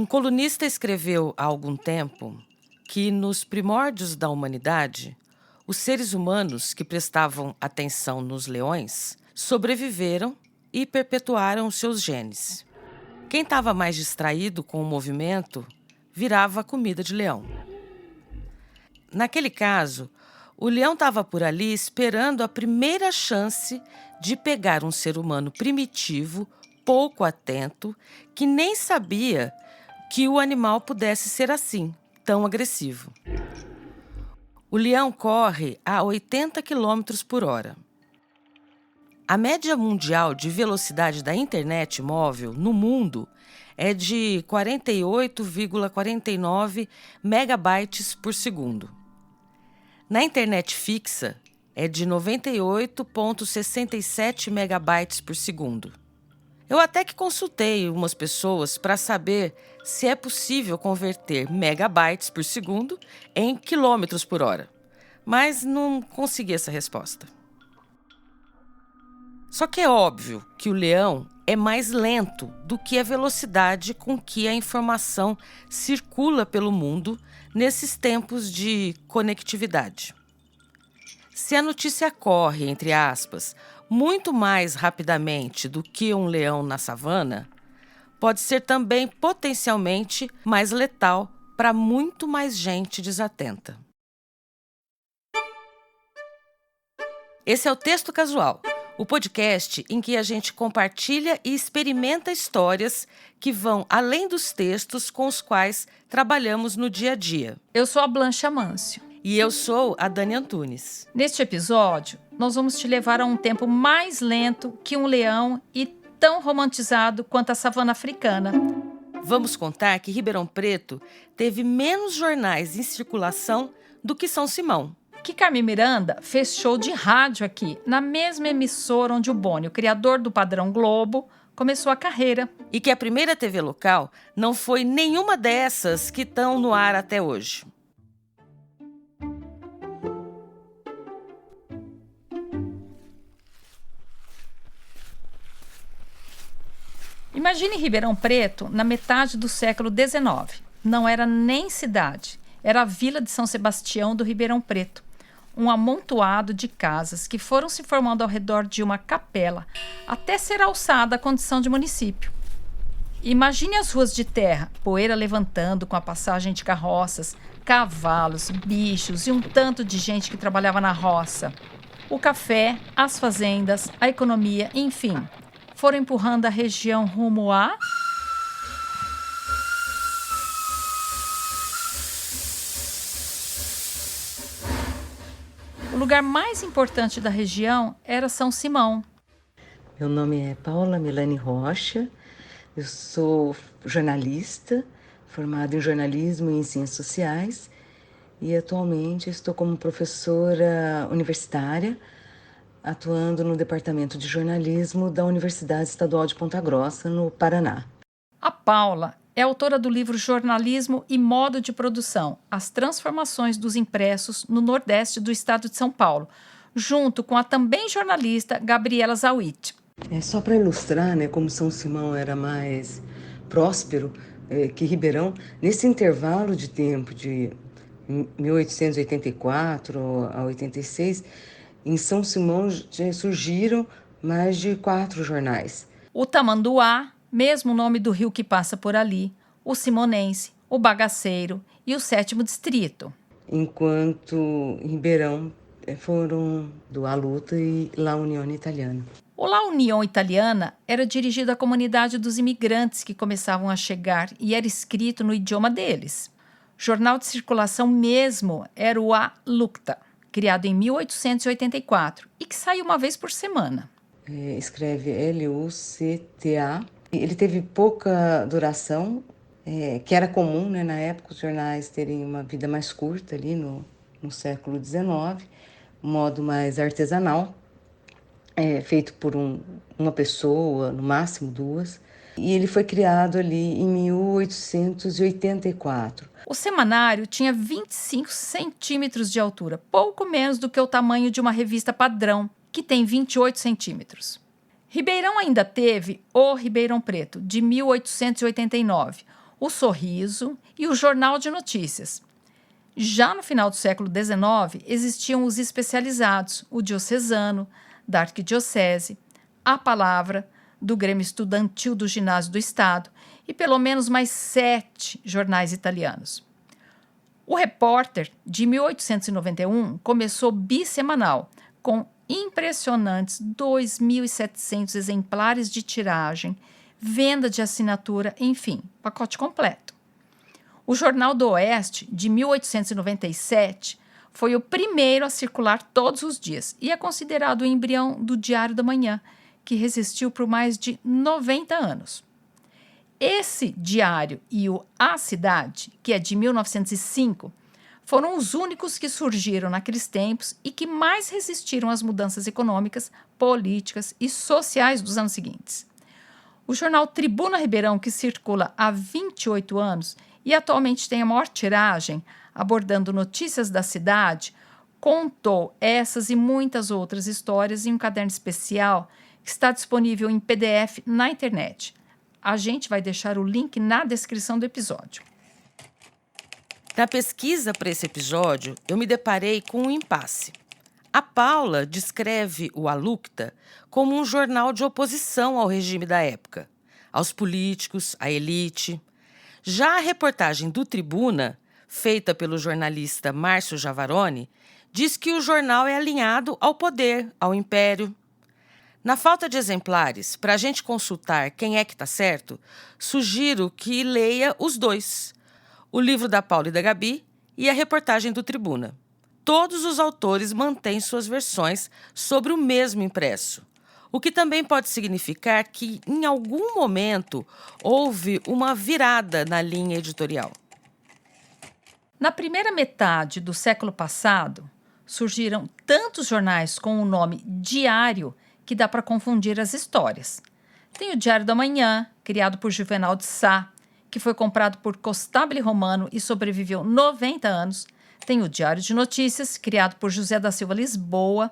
Um colunista escreveu há algum tempo que, nos primórdios da humanidade, os seres humanos que prestavam atenção nos leões sobreviveram e perpetuaram seus genes. Quem estava mais distraído com o movimento virava comida de leão. Naquele caso, o leão estava por ali esperando a primeira chance de pegar um ser humano primitivo, pouco atento, que nem sabia que o animal pudesse ser assim, tão agressivo. O leão corre a 80 km por hora. A média mundial de velocidade da internet móvel no mundo é de 48,49 megabytes por segundo. Na internet fixa é de 98,67 megabytes por segundo. Eu até que consultei umas pessoas para saber se é possível converter megabytes por segundo em quilômetros por hora, mas não consegui essa resposta. Só que é óbvio que o leão é mais lento do que a velocidade com que a informação circula pelo mundo nesses tempos de conectividade. Se a notícia corre, entre aspas, muito mais rapidamente do que um leão na savana, pode ser também potencialmente mais letal para muito mais gente desatenta. Esse é o Texto Casual, o podcast em que a gente compartilha e experimenta histórias que vão além dos textos com os quais trabalhamos no dia a dia. Eu sou a Blanche Amâncio. E eu sou a Dani Antunes. Neste episódio, nós vamos te levar a um tempo mais lento que um leão e tão romantizado quanto a savana africana. Vamos contar que Ribeirão Preto teve menos jornais em circulação do que São Simão. Que Carmen Miranda fez show de rádio aqui, na mesma emissora onde o Boni, o criador do padrão Globo, começou a carreira. E que a primeira TV local não foi nenhuma dessas que estão no ar até hoje. Imagine Ribeirão Preto na metade do século XIX. Não era nem cidade, era a Vila de São Sebastião do Ribeirão Preto. Um amontoado de casas que foram se formando ao redor de uma capela até ser alçada à condição de município. Imagine as ruas de terra, poeira levantando com a passagem de carroças, cavalos, bichos e um tanto de gente que trabalhava na roça. O café, as fazendas, a economia, enfim, foram empurrando a região rumo a... O lugar mais importante da região era São Simão. Meu nome é Paula Milani Rocha, eu sou jornalista, formada em jornalismo e em ciências sociais e atualmente estou como professora universitária, atuando no Departamento de Jornalismo da Universidade Estadual de Ponta Grossa, no Paraná. A Paula é autora do livro Jornalismo e Modo de Produção, as transformações dos impressos no Nordeste do estado de São Paulo, junto com a também jornalista Gabriela Zawitch. Só para ilustrar, como São Simão era mais próspero que Ribeirão, nesse intervalo de tempo de 1884 a 86, em São Simão já surgiram mais de 4 jornais. O Tamanduá, mesmo nome do rio que passa por ali, o Simonense, o Bagaceiro e o 7º Distrito. Enquanto em Ribeirão foram do A Luta e La Unione Italiana. O La Unione Italiana era dirigido à comunidade dos imigrantes que começavam a chegar e era escrito no idioma deles. Jornal de circulação mesmo era o A Lucta, criado em 1884 e que sai uma vez por semana. Escreve Lucta. Ele teve pouca duração, que era comum, na época, os jornais terem uma vida mais curta ali no século XIX, um modo mais artesanal, feito por uma pessoa, no máximo 2. E ele foi criado ali em 1884. O semanário tinha 25 centímetros de altura, pouco menos do que o tamanho de uma revista padrão, que tem 28 centímetros. Ribeirão ainda teve o Ribeirão Preto, de 1889, o Sorriso e o Jornal de Notícias. Já no final do século XIX, existiam os especializados, o Diocesano, da Arquidiocese, a Palavra, do Grêmio Estudantil do Ginásio do Estado e pelo menos mais 7 jornais italianos. O Repórter, de 1891, começou bissemanal, com impressionantes 2.700 exemplares de tiragem, venda de assinatura, enfim, pacote completo. O Jornal do Oeste, de 1897, foi o primeiro a circular todos os dias e é considerado o embrião do Diário da Manhã, que resistiu por mais de 90 anos. Esse diário e o A Cidade, que é de 1905, foram os únicos que surgiram naqueles tempos e que mais resistiram às mudanças econômicas, políticas e sociais dos anos seguintes. O jornal Tribuna Ribeirão, que circula há 28 anos e atualmente tem a maior tiragem, abordando notícias da cidade, contou essas e muitas outras histórias em um caderno especial que está disponível em PDF na internet. A gente vai deixar o link na descrição do episódio. Na pesquisa para esse episódio, eu me deparei com um impasse. A Paula descreve o Alucta como um jornal de oposição ao regime da época, aos políticos, à elite. Já a reportagem do Tribuna, feita pelo jornalista Márcio Javaroni, diz que o jornal é alinhado ao poder, ao império. Na falta de exemplares, para a gente consultar quem é que está certo, sugiro que leia os dois, o livro da Paula e da Gabi e a reportagem do Tribuna. Todos os autores mantêm suas versões sobre o mesmo impresso, o que também pode significar que, em algum momento, houve uma virada na linha editorial. Na primeira metade do século passado, surgiram tantos jornais com o nome Diário que dá para confundir as histórias. Tem o Diário da Manhã, criado por Juvenal de Sá, que foi comprado por Costabile Romano e sobreviveu 90 anos. Tem o Diário de Notícias, criado por José da Silva Lisboa,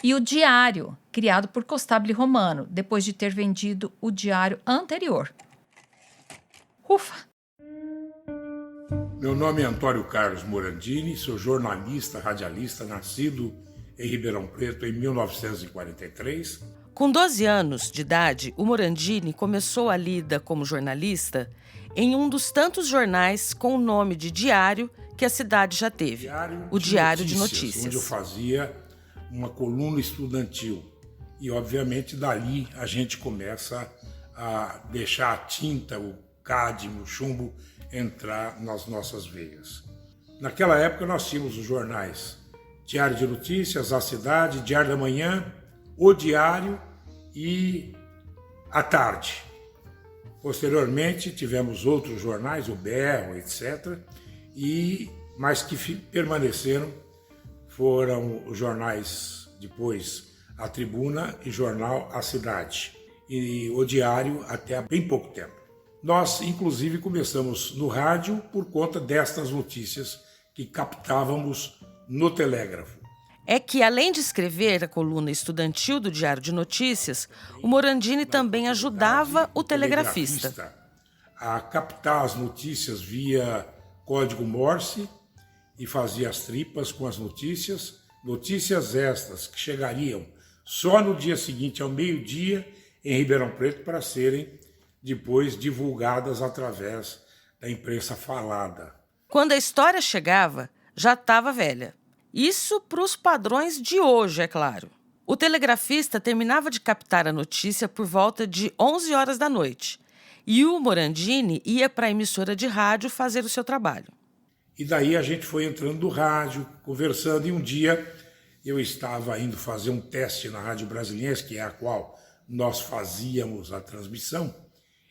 e o Diário, criado por Costabile Romano, depois de ter vendido o diário anterior. Ufa! Meu nome é Antônio Carlos Morandini, sou jornalista, radialista, nascido em Ribeirão Preto em 1943. Com 12 anos de idade, o Morandini começou a lida como jornalista em um dos tantos jornais com o nome de diário que a cidade já teve, o Diário de Notícias. Onde eu fazia uma coluna estudantil. E, obviamente, dali a gente começa a deixar a tinta, o cádmio, o chumbo, entrar nas nossas veias. Naquela época nós tínhamos os jornais Diário de Notícias, A Cidade, Diário da Manhã, O Diário e A Tarde. Posteriormente tivemos outros jornais, o Berro, etc., mas que permaneceram foram os jornais depois A Tribuna e Jornal A Cidade e O Diário até há bem pouco tempo. Nós, inclusive, começamos no rádio por conta destas notícias que captávamos no telégrafo. É que, além de escrever a coluna estudantil do Diário de Notícias, o Morandini também ajudava o telegrafista a captar as notícias via código Morse e fazia as tripas com as notícias estas que chegariam só no dia seguinte, ao meio-dia, em Ribeirão Preto, para serem depois divulgadas através da imprensa falada. Quando a história chegava, já estava velha. Isso para os padrões de hoje, é claro. O telegrafista terminava de captar a notícia por volta de 11 horas da noite e o Morandini ia para a emissora de rádio fazer o seu trabalho. E daí a gente foi entrando no rádio, conversando, e um dia eu estava indo fazer um teste na Rádio Brasiliense, que é a qual nós fazíamos a transmissão,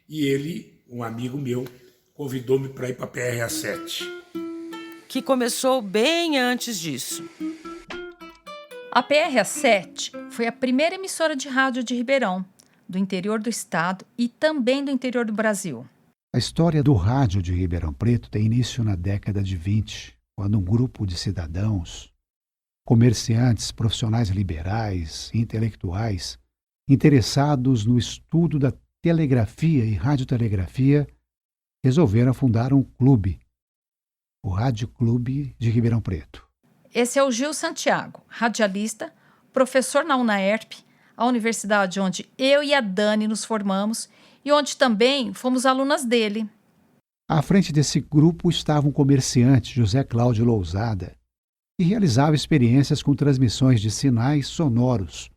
e ele, um amigo meu, convidou-me para ir para a PRA7. Que começou bem antes disso. A PRA7 foi a primeira emissora de rádio de Ribeirão, do interior do estado e também do interior do Brasil. A história do rádio de Ribeirão Preto tem início na década de 20, quando um grupo de cidadãos, comerciantes, profissionais liberais e intelectuais, interessados no estudo da telegrafia e radiotelegrafia, resolveram fundar um clube, o Rádio Clube de Ribeirão Preto. Esse é o Gil Santiago, radialista, professor na UNAERP, a universidade onde eu e a Dani nos formamos e onde também fomos alunas dele. À frente desse grupo estava um comerciante, José Cláudio Lousada, que realizava experiências com transmissões de sinais sonoros.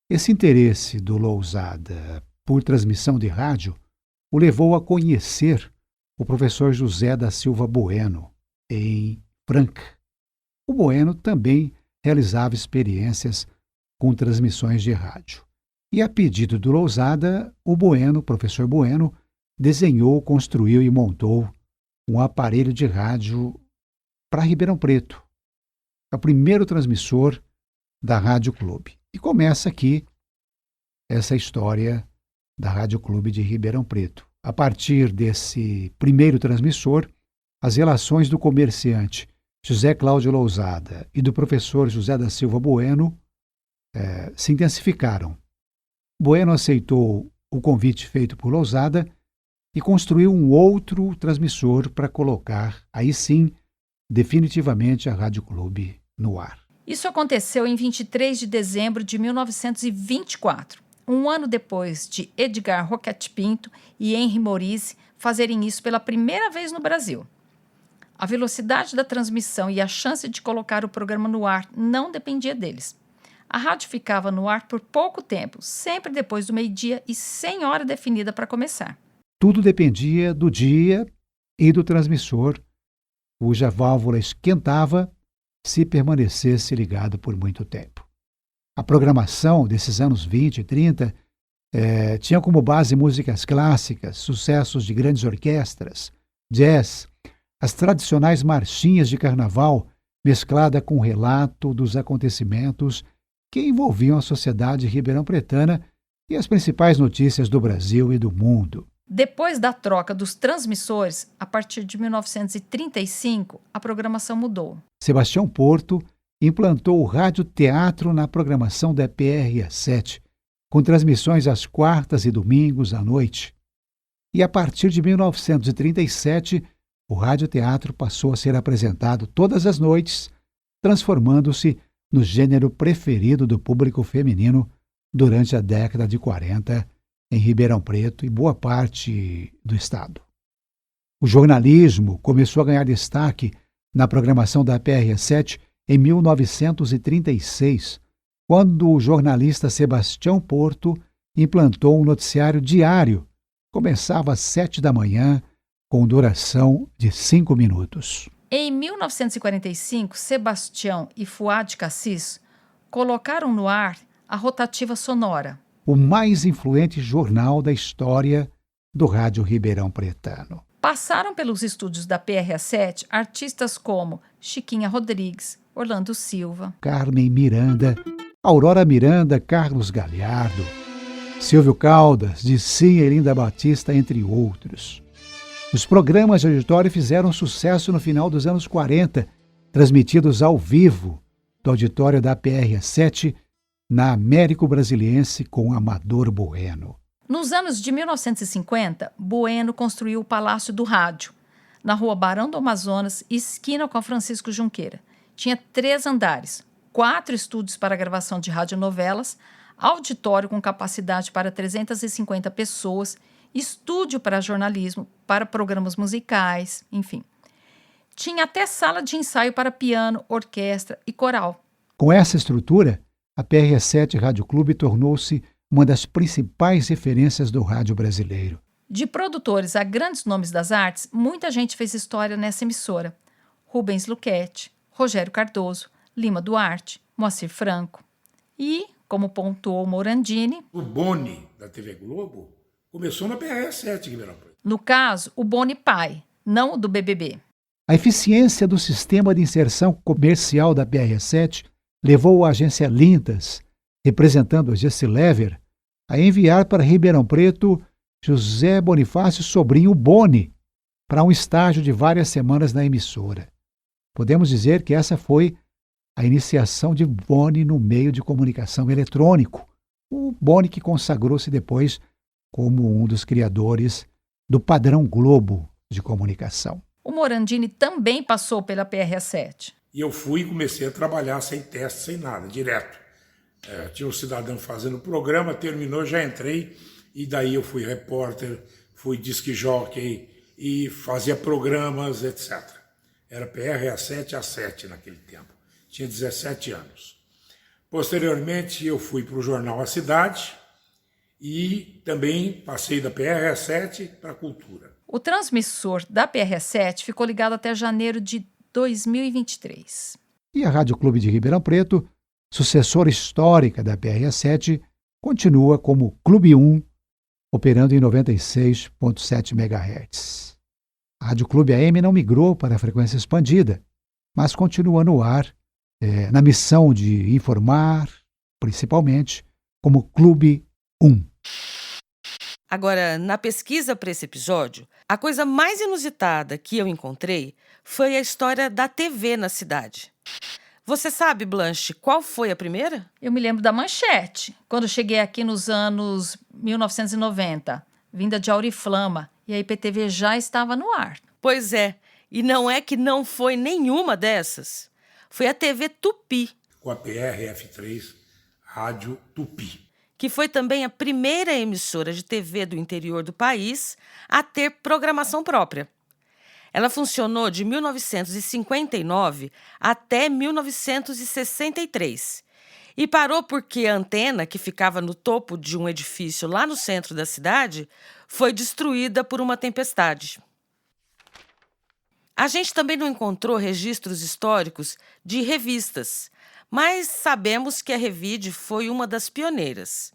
Esse interesse do Lousada por transmissão de rádio o levou a conhecer o professor José da Silva Bueno, em Franca. O Bueno também realizava experiências com transmissões de rádio. E a pedido do Lousada, o Bueno, professor Bueno, desenhou, construiu e montou um aparelho de rádio para Ribeirão Preto. É o primeiro transmissor da Rádio Clube. E começa aqui essa história da Rádio Clube de Ribeirão Preto. A partir desse primeiro transmissor, as relações do comerciante José Cláudio Lousada e do professor José da Silva Bueno se intensificaram. Bueno aceitou o convite feito por Lousada e construiu um outro transmissor para colocar, aí sim, definitivamente a Rádio Clube no ar. Isso aconteceu em 23 de dezembro de 1924, um ano depois de Edgar Roquette Pinto e Henri Morise fazerem isso pela primeira vez no Brasil. A velocidade da transmissão e a chance de colocar o programa no ar não dependia deles. A rádio ficava no ar por pouco tempo, sempre depois do meio-dia e sem hora definida para começar. Tudo dependia do dia e do transmissor, cuja válvula esquentava se permanecesse ligado por muito tempo. A programação desses anos 20 e 30 tinha como base músicas clássicas, sucessos de grandes orquestras, jazz, as tradicionais marchinhas de carnaval, mesclada com o relato dos acontecimentos que envolviam a sociedade ribeirão-pretana e as principais notícias do Brasil e do mundo. Depois da troca dos transmissores, a partir de 1935, a programação mudou. Sebastião Porto implantou o rádio-teatro na programação da PRA7, com transmissões às quartas e domingos à noite. E a partir de 1937, o rádio-teatro passou a ser apresentado todas as noites, transformando-se no gênero preferido do público feminino durante a década de 40 em Ribeirão Preto e boa parte do estado. O jornalismo começou a ganhar destaque na programação da PRA7 em 1936, quando o jornalista Sebastião Porto implantou um noticiário diário. Começava às 7 da manhã, com duração de 5 minutos. Em 1945, Sebastião e Fuad Cassis colocaram no ar a Rotativa Sonora, o mais influente jornal da história do rádio ribeirão pretano. Passaram pelos estúdios da PRA7 artistas como Chiquinha Rodrigues, Orlando Silva, Carmen Miranda, Aurora Miranda, Carlos Galhardo, Silvio Caldas, Dicinha e Linda Batista, entre outros. Os programas de auditório fizeram sucesso no final dos anos 40, transmitidos ao vivo do auditório da PRA7 na Américo Brasiliense com Amador Bueno. Nos anos de 1950, Bueno construiu o Palácio do Rádio, na rua Barão do Amazonas, esquina com a Francisco Junqueira. Tinha 3 andares, 4 estúdios para gravação de radionovelas, auditório com capacidade para 350 pessoas, estúdio para jornalismo, para programas musicais, enfim. Tinha até sala de ensaio para piano, orquestra e coral. Com essa estrutura, a PRA7 Rádio Clube tornou-se uma das principais referências do rádio brasileiro. De produtores a grandes nomes das artes, muita gente fez história nessa emissora. Rubens Luchetti, Rogério Cardoso, Lima Duarte, Moacir Franco. E, como pontuou Morandini, o Boni, da TV Globo, começou na PRA7, Ribeirão Preto. No caso, o Boni pai, não o do BBB. A eficiência do sistema de inserção comercial da PRA7 levou a agência Lintas, representando a Gessilever, a enviar para Ribeirão Preto José Bonifácio Sobrinho Boni para um estágio de várias semanas na emissora. Podemos dizer que essa foi a iniciação de Boni no meio de comunicação eletrônico, o Boni que consagrou-se depois como um dos criadores do padrão Globo de comunicação. O Morandini também passou pela PRA7. E eu fui e comecei a trabalhar sem teste, sem nada, direto. Tinha um cidadão fazendo o programa, terminou, já entrei, e daí eu fui repórter, fui disc jockey e fazia programas, etc. Era PRA7 a 7 naquele tempo. Tinha 17 anos. Posteriormente, eu fui para o jornal A Cidade e também passei da PRA7 para a Cultura. O transmissor da PRA7 ficou ligado até janeiro de 2023. E a Rádio Clube de Ribeirão Preto, sucessora histórica da PRA7, continua como Clube 1, operando em 96,7 MHz. A Rádio Clube AM não migrou para a frequência expandida, mas continua no ar, na missão de informar, principalmente, como Clube 1. Agora, na pesquisa para esse episódio, a coisa mais inusitada que eu encontrei foi a história da TV na cidade. Você sabe, Blanche, qual foi a primeira? Eu me lembro da Manchete, quando cheguei aqui nos anos 1990, vinda de Auriflama, e a IPTV já estava no ar. Pois é, e não é que não foi nenhuma dessas. Foi a TV Tupi. Com a PRF3, Rádio Tupi. Que foi também a primeira emissora de TV do interior do país a ter programação própria. Ela funcionou de 1959 até 1963 e parou porque a antena, que ficava no topo de um edifício lá no centro da cidade, foi destruída por uma tempestade. A gente também não encontrou registros históricos de revistas, mas sabemos que a Revide foi uma das pioneiras.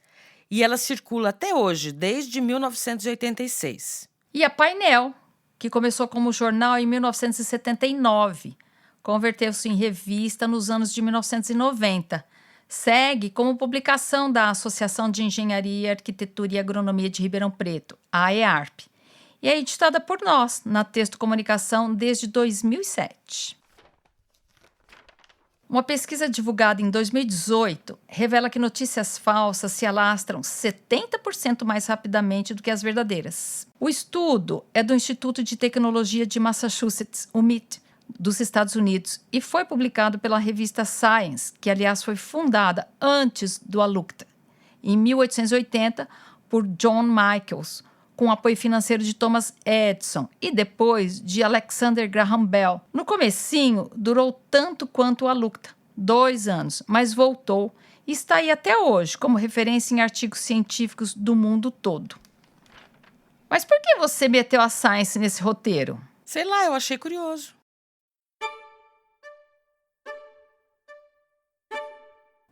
E ela circula até hoje, desde 1986. E a Painel, que começou como jornal em 1979, converteu-se em revista nos anos de 1990. Segue como publicação da Associação de Engenharia, Arquitetura e Agronomia de Ribeirão Preto, a EARP, e é editada por nós, na Texto Comunicação, desde 2007. Uma pesquisa divulgada em 2018 revela que notícias falsas se alastram 70% mais rapidamente do que as verdadeiras. O estudo é do Instituto de Tecnologia de Massachusetts, o MIT, dos Estados Unidos, e foi publicado pela revista Science, que, aliás, foi fundada antes do Alucta, em 1880, por John Michaels, com apoio financeiro de Thomas Edison e depois de Alexander Graham Bell. No comecinho, durou tanto quanto o Alucta, 2 anos, mas voltou e está aí até hoje como referência em artigos científicos do mundo todo. Mas por que você meteu a Science nesse roteiro? Sei lá, eu achei curioso.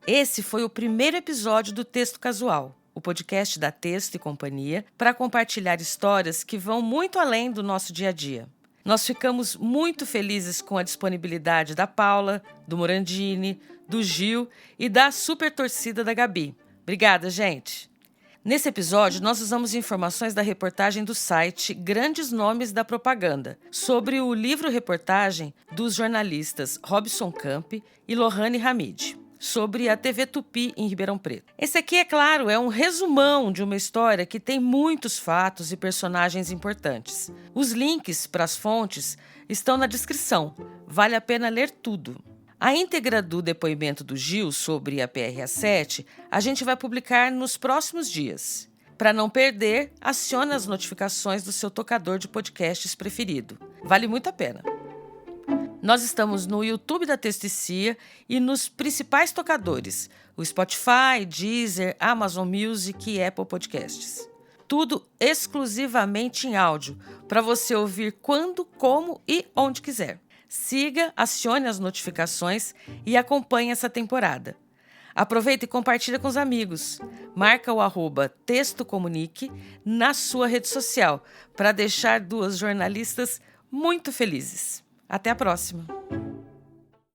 Esse foi o primeiro episódio do Texto Casual, o podcast da Texto e Companhia, para compartilhar histórias que vão muito além do nosso dia a dia. Nós ficamos muito felizes com a disponibilidade da Paula, do Morandini, do Gil e da super torcida da Gabi. Obrigada, gente! Nesse episódio, nós usamos informações da reportagem do site Grandes Nomes da Propaganda, sobre o livro-reportagem dos jornalistas Robson Camp e Lohane Hamid, sobre a TV Tupi em Ribeirão Preto. Esse aqui, é claro, é um resumão de uma história que tem muitos fatos e personagens importantes. Os links para as fontes estão na descrição. Vale a pena ler tudo. A íntegra do depoimento do Gil sobre a PRA7 a gente vai publicar nos próximos dias. Para não perder, acione as notificações do seu tocador de podcasts preferido. Vale muito a pena. Nós estamos no YouTube da Texticia e nos principais tocadores, o Spotify, Deezer, Amazon Music e Apple Podcasts. Tudo exclusivamente em áudio, para você ouvir quando, como e onde quiser. Siga, acione as notificações e acompanhe essa temporada. Aproveita e compartilha com os amigos. Marca o @textocomunique na sua rede social para deixar 2 jornalistas muito felizes. Até a próxima!